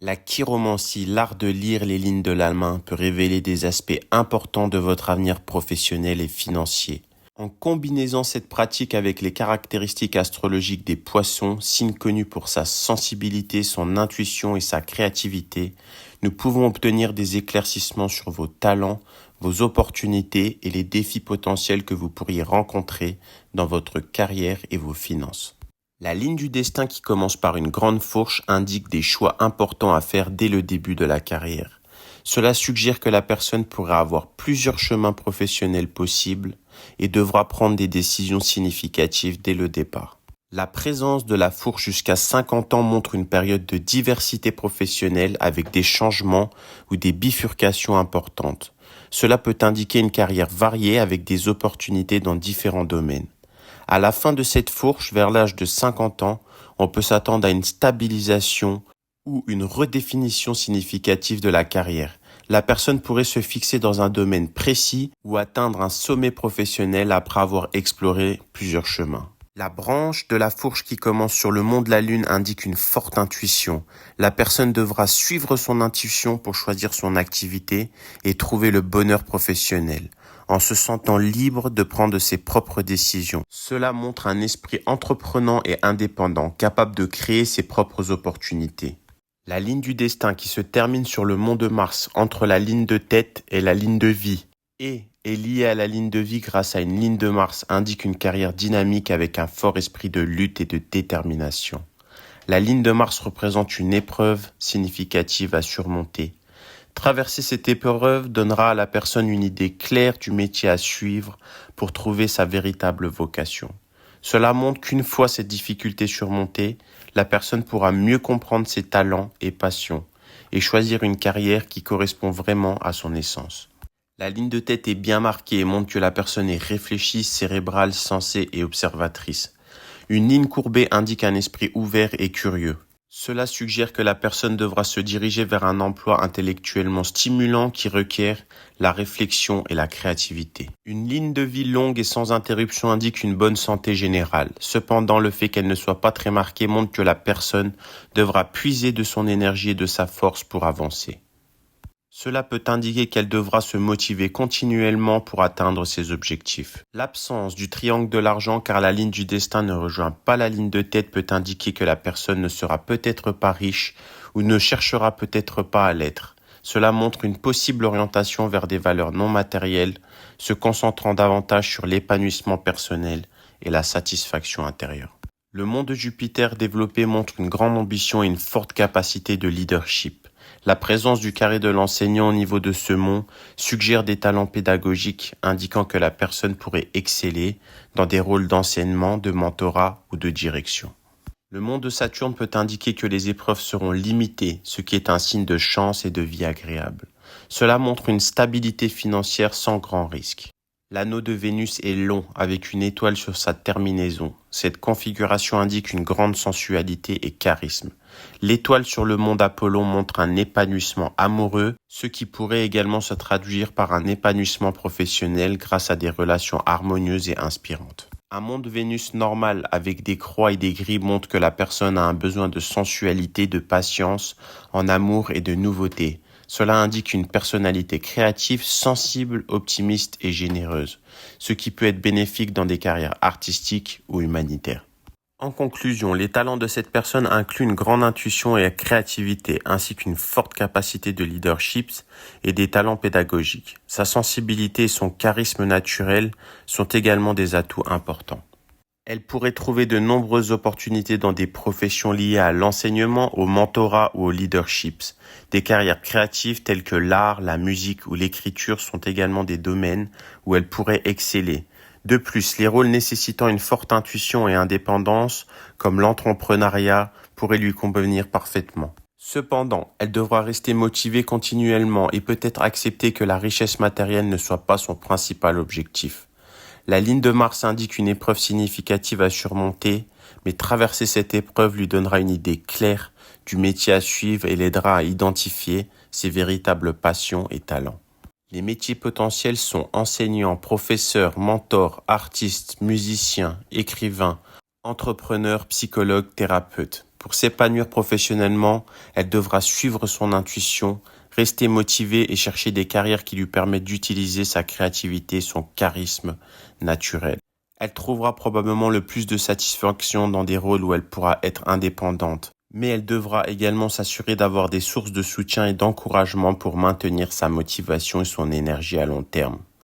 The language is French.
La chiromancie, l'art de lire les lignes de la main, peut révéler des aspects importants de votre avenir professionnel et financier. En combinaison cette pratique avec les caractéristiques astrologiques des poissons, signe connu pour sa sensibilité, son intuition et sa créativité, nous pouvons obtenir des éclaircissements sur vos talents, vos opportunités et les défis potentiels que vous pourriez rencontrer dans votre carrière et vos finances. La ligne du destin qui commence par une grande fourche indique des choix importants à faire dès le début de la carrière. Cela suggère que la personne pourra avoir plusieurs chemins professionnels possibles et devra prendre des décisions significatives dès le départ. La présence de la fourche jusqu'à 50 ans montre une période de diversité professionnelle avec des changements ou des bifurcations importantes. Cela peut indiquer une carrière variée avec des opportunités dans différents domaines. À la fin de cette fourche, vers l'âge de 50 ans, on peut s'attendre à une stabilisation ou une redéfinition significative de la carrière. La personne pourrait se fixer dans un domaine précis ou atteindre un sommet professionnel après avoir exploré plusieurs chemins. La branche de la fourche qui commence sur le mont de la Lune indique une forte intuition. La personne devra suivre son intuition pour choisir son activité et trouver le bonheur professionnel, en se sentant libre de prendre ses propres décisions. Cela montre un esprit entreprenant et indépendant, capable de créer ses propres opportunités. La ligne du destin qui se termine sur le mont de Mars entre la ligne de tête et la ligne de vie et est liée à la ligne de vie grâce à une ligne de Mars indique une carrière dynamique avec un fort esprit de lutte et de détermination. La ligne de Mars représente une épreuve significative à surmonter. Traverser cette épreuve donnera à la personne une idée claire du métier à suivre pour trouver sa véritable vocation. Cela montre qu'une fois cette difficulté surmontée, la personne pourra mieux comprendre ses talents et passions et choisir une carrière qui correspond vraiment à son essence. La ligne de tête est bien marquée et montre que la personne est réfléchie, cérébrale, sensée et observatrice. Une ligne courbée indique un esprit ouvert et curieux. Cela suggère que la personne devra se diriger vers un emploi intellectuellement stimulant qui requiert la réflexion et la créativité. Une ligne de vie longue et sans interruption indique une bonne santé générale. Cependant, le fait qu'elle ne soit pas très marquée montre que la personne devra puiser de son énergie et de sa force pour avancer. Cela peut indiquer qu'elle devra se motiver continuellement pour atteindre ses objectifs. L'absence du triangle de l'argent car la ligne du destin ne rejoint pas la ligne de tête peut indiquer que la personne ne sera peut-être pas riche ou ne cherchera peut-être pas à l'être. Cela montre une possible orientation vers des valeurs non matérielles, se concentrant davantage sur l'épanouissement personnel et la satisfaction intérieure. Le monde de Jupiter développé montre une grande ambition et une forte capacité de leadership. La présence du carré de l'enseignant au niveau de ce mont suggère des talents pédagogiques indiquant que la personne pourrait exceller dans des rôles d'enseignement, de mentorat ou de direction. Le mont de Saturne peut indiquer que les épreuves seront limitées, ce qui est un signe de chance et de vie agréable. Cela montre une stabilité financière sans grand risque. L'anneau de Vénus est long, avec une étoile sur sa terminaison. Cette configuration indique une grande sensualité et charisme. L'étoile sur le mont d'Apollon montre un épanouissement amoureux, ce qui pourrait également se traduire par un épanouissement professionnel grâce à des relations harmonieuses et inspirantes. Un mont de Vénus normal avec des croix et des gris montre que la personne a un besoin de sensualité, de patience, en amour et de nouveauté. Cela indique une personnalité créative, sensible, optimiste et généreuse, ce qui peut être bénéfique dans des carrières artistiques ou humanitaires. En conclusion, les talents de cette personne incluent une grande intuition et créativité, ainsi qu'une forte capacité de leadership et des talents pédagogiques. Sa sensibilité et son charisme naturel sont également des atouts importants. Elle pourrait trouver de nombreuses opportunités dans des professions liées à l'enseignement, au mentorat ou au leadership. Des carrières créatives telles que l'art, la musique ou l'écriture sont également des domaines où elle pourrait exceller. De plus, les rôles nécessitant une forte intuition et indépendance, comme l'entrepreneuriat, pourraient lui convenir parfaitement. Cependant, elle devra rester motivée continuellement et peut-être accepter que la richesse matérielle ne soit pas son principal objectif. La ligne de Mars indique une épreuve significative à surmonter, mais traverser cette épreuve lui donnera une idée claire du métier à suivre et l'aidera à identifier ses véritables passions et talents. Les métiers potentiels sont enseignant, professeur, mentor, artiste, musicien, écrivain, entrepreneur, psychologue, thérapeute. Pour s'épanouir professionnellement, elle devra suivre son intuition, rester motivée et chercher des carrières qui lui permettent d'utiliser sa créativité et son charisme naturel. Elle trouvera probablement le plus de satisfaction dans des rôles où elle pourra être indépendante. Mais elle devra également s'assurer d'avoir des sources de soutien et d'encouragement pour maintenir sa motivation et son énergie à long terme.